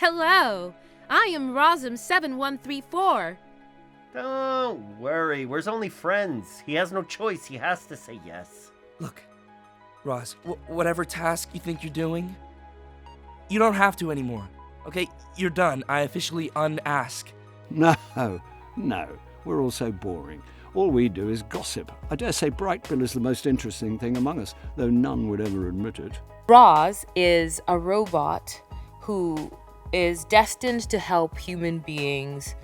Hello, I am Rosm7134. Don't worry, we're only friends. He has no choice, he has to say yes. Look, Roz, whatever task you think you're doing, you don't have to anymore. Okay, you're done. I officially unask. No, we're all so boring. All we do is gossip. I dare say Brightbill is the most interesting thing among us, though none would ever admit it. Roz is a robot who is destined to help human beings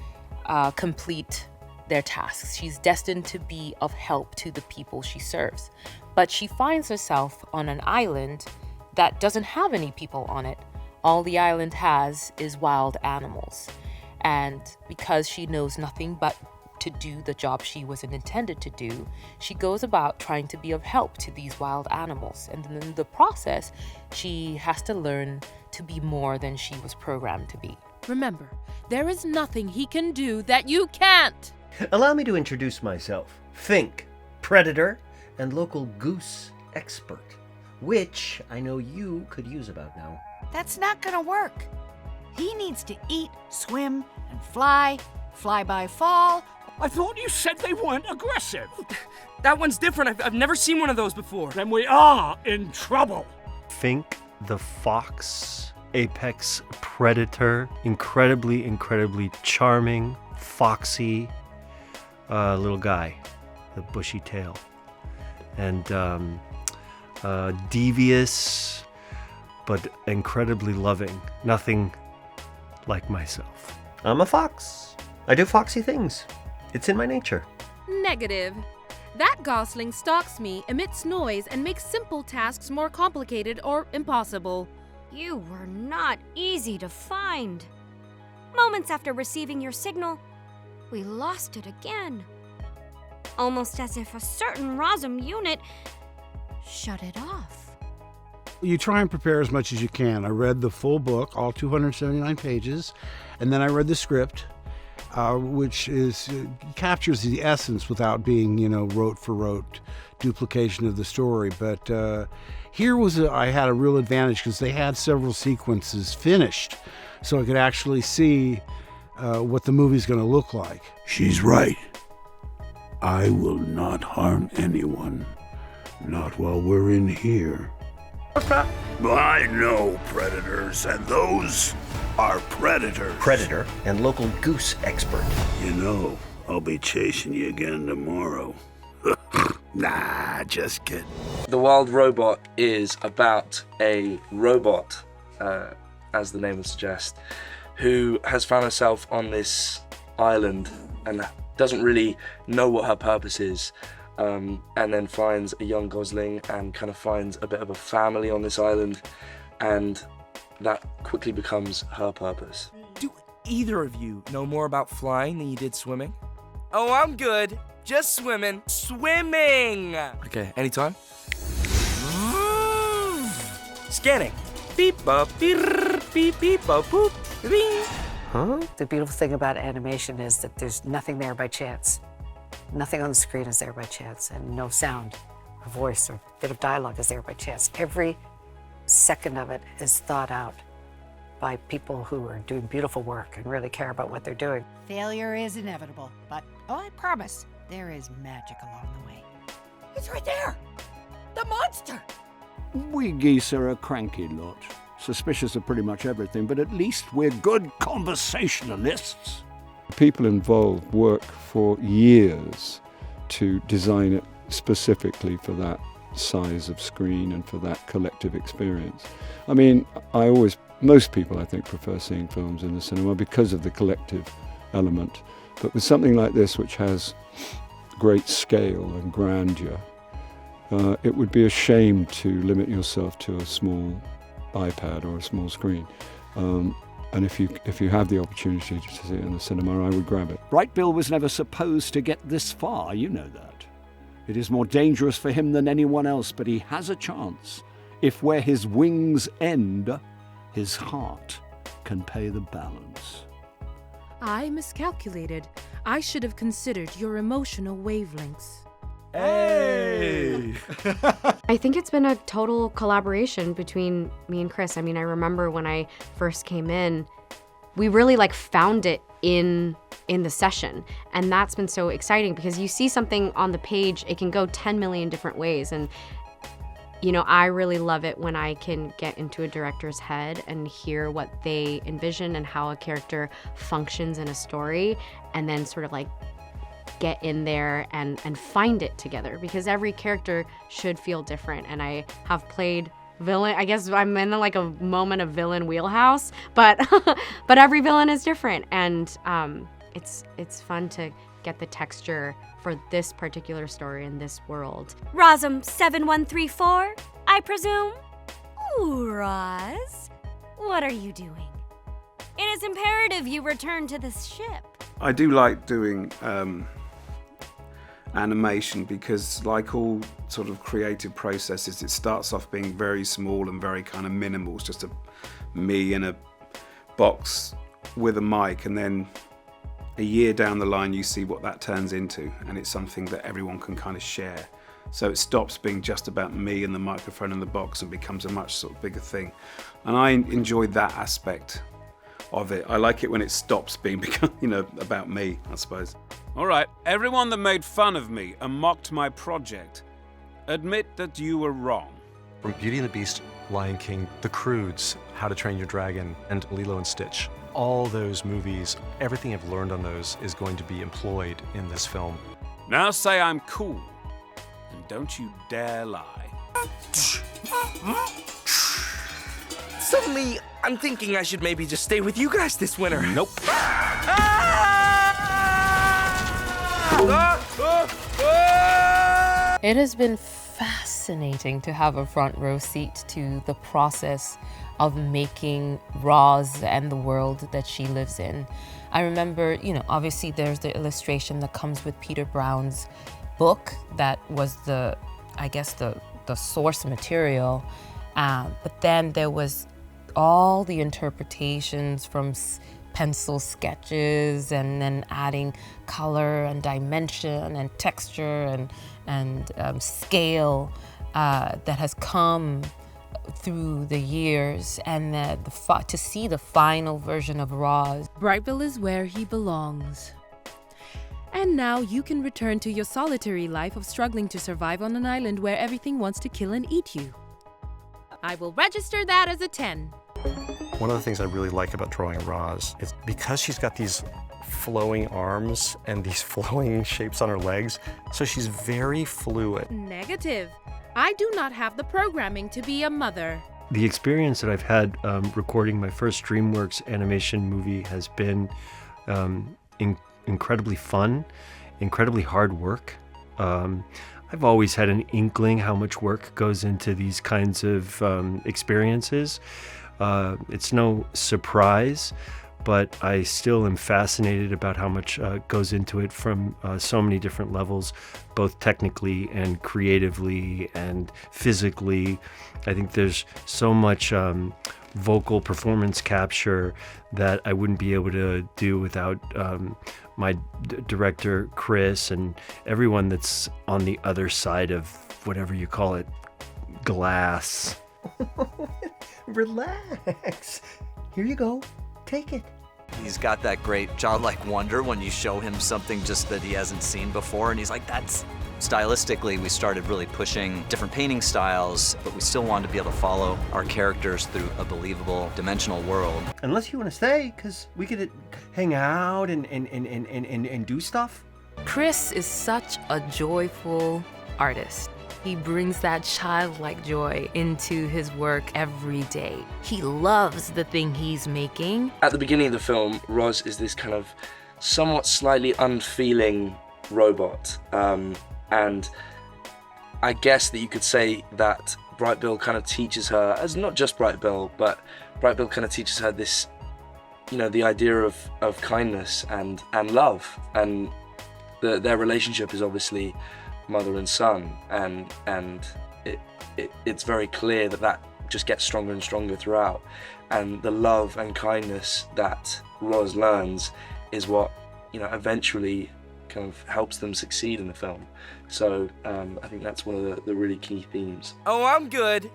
complete their tasks. She's destined to be of help to the people she serves. But she finds herself on an island that doesn't have any people on it. All the island has is wild animals. And because she knows nothing but to do the job she wasn't intended to do, she goes about trying to be of help to these wild animals. And in the process, she has to learn to be more than she was programmed to be. Remember, there is nothing he can do that you can't. Allow me to introduce myself. Fink, predator, and local goose expert, which I know you could use about now. That's not gonna work. He needs to eat, swim, and fly by fall. I thought you said they weren't aggressive. That one's different. I've never seen one of those before. Then we are in trouble. Fink the fox, apex predator, incredibly charming, foxy little guy, the bushy tail, and devious but incredibly loving. Nothing like myself. I'm a fox. I do foxy things. It's in my nature. Negative. That gosling stalks me, emits noise, and makes simple tasks more complicated or impossible. You were not easy to find. Moments after receiving your signal, we lost it again. Almost as if a certain Rosm unit shut it off. You try and prepare as much as you can. I read the full book, all 279 pages, and then I read the script, which captures the essence without being, rote for rote duplication of the story. But I had a real advantage because they had several sequences finished, so I could actually see what the movie's going to look like. She's right. I will not harm anyone. Not while we're in here. I know predators, and those are predators. Predator and local goose expert. I'll be chasing you again tomorrow. Nah, just kidding. The Wild Robot is about a robot, as the name would suggest, who has found herself on this island and doesn't really know what her purpose is, and then finds a young gosling and kind of finds a bit of a family on this island, and that quickly becomes her purpose. Do either of you know more about flying than you did swimming? Oh, I'm good. Just swimming. Swimming! Okay, anytime? Scanning. Beep, bop, beep, beep, bop, boop, beep. Huh? The beautiful thing about animation is that there's nothing there by chance. Nothing on the screen is there by chance, and no sound, or voice, or bit of dialogue is there by chance. Every second of it is thought out by people who are doing beautiful work and really care about what they're doing. Failure is inevitable, but I promise, there is magic along the way. It's right there! The monster! We geese are a cranky lot, suspicious of pretty much everything, but at least we're good conversationalists. People involved work for years to design it specifically for that size of screen and for that collective experience. I mean, most people I think prefer seeing films in the cinema because of the collective element, but with something like this which has great scale and grandeur, it would be a shame to limit yourself to a small iPad or a small screen. And if you have the opportunity to see it in the cinema, I would grab it. Brightbill was never supposed to get this far, you know that. It is more dangerous for him than anyone else, but he has a chance. If where his wings end, his heart can pay the balance. I miscalculated. I should have considered your emotional wavelengths. Hey! I think it's been a total collaboration between me and Chris. I mean, I remember when I first came in, we really like found it in the session. And that's been so exciting because you see something on the page, it can go 10 million different ways. And you know, I really love it when I can get into a director's head and hear what they envision and how a character functions in a story, and then sort of like get in there and find it together, because every character should feel different. And I have played villain, I guess I'm in like a moment of villain wheelhouse, but but every villain is different, and it's fun to get the texture for this particular story in this world. Rosm 7134, I presume? Ooh, Roz, what are you doing? It is imperative you return to this ship. I do like doing animation because, like all sort of creative processes, it starts off being very small and very kind of minimal. It's just me in a box with a mic, and then a year down the line you see what that turns into, and it's something that everyone can kind of share. So it stops being just about me and the microphone and the box and becomes a much sort of bigger thing. And I enjoyed that aspect of it. I like it when it stops being, you know, about me, I suppose. All right, everyone that made fun of me and mocked my project, admit that you were wrong. From Beauty and the Beast, Lion King, The Croods, How to Train Your Dragon, and Lilo and Stitch. All those movies, everything I've learned on those is going to be employed in this film. Now say I'm cool, and don't you dare lie. Suddenly, I'm thinking I should maybe just stay with you guys this winter. Nope. It has been fascinating to have a front row seat to the process of making Roz and the world that she lives in. I remember, you know, obviously there's the illustration that comes with Peter Brown's book that was the source material, but then there was all the interpretations from pencil sketches, and then adding color and dimension and texture and scale that has come through the years, and to see the final version of Roz. Brightville is where he belongs. And now you can return to your solitary life of struggling to survive on an island where everything wants to kill and eat you. I will register that as a 10. One of the things I really like about drawing Roz is because she's got these flowing arms and these flowing shapes on her legs, so she's very fluid. Negative. I do not have the programming to be a mother. The experience that I've had recording my first DreamWorks Animation movie has been incredibly fun, incredibly hard work. I've always had an inkling how much work goes into these kinds of experiences. It's no surprise, but I still am fascinated about how much goes into it from so many different levels, both technically and creatively and physically. I think there's so much vocal performance capture that I wouldn't be able to do without my director, Chris, and everyone that's on the other side of whatever you call it, glass. Relax. Here you go. Take it. He's got that great childlike wonder when you show him something just that he hasn't seen before, and he's like, that's... Stylistically, we started really pushing different painting styles, but we still wanted to be able to follow our characters through a believable, dimensional world. Unless you want to stay, because we could hang out and do stuff. Chris is such a joyful artist. He brings that childlike joy into his work every day. He loves the thing he's making. At the beginning of the film, Roz is this kind of somewhat slightly unfeeling robot. And I guess that you could say that Bright Bill kind of teaches her, as not just Bright Bill, but Bright Bill kind of teaches her this, you know, the idea of kindness and love. And their relationship is obviously mother and son, and it's very clear that just gets stronger and stronger throughout. And the love and kindness that Roz learns is what, you know, eventually kind of helps them succeed in the film. So I think that's one of the really key themes. Oh, I'm good.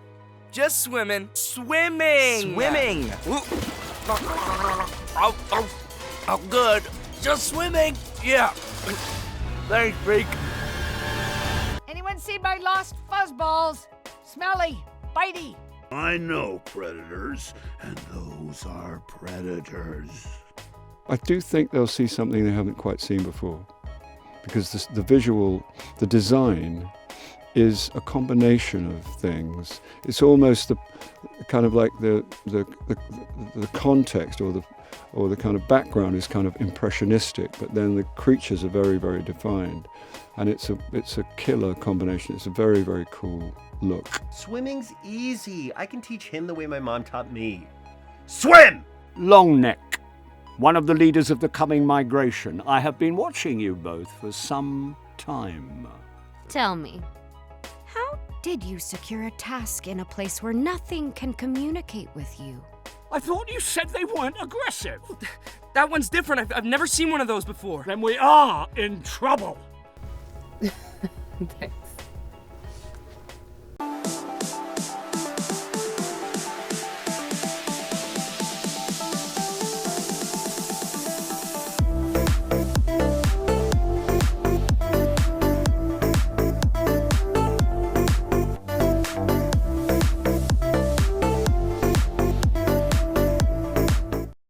Just swimming. Swimming! Swimming! Oh, good. Just swimming. Yeah. Thanks, Beak. Anyone see my lost fuzzballs? Smelly, bitey. I know predators, and those are predators. I do think they'll see something they haven't quite seen before, because the visual, the design is a combination of things. It's almost the kind of like the context or the kind of background is kind of impressionistic, but then the creatures are very, very defined, and it's a killer combination. It's a very, very cool look. Swimming's easy. I can teach him the way my mom taught me. Swim! Longneck, one of the leaders of the coming migration. I have been watching you both for some time. Tell me, how did you secure a task in a place where nothing can communicate with you? I thought you said they weren't aggressive. That one's different. I've never seen one of those before. Then we are in trouble.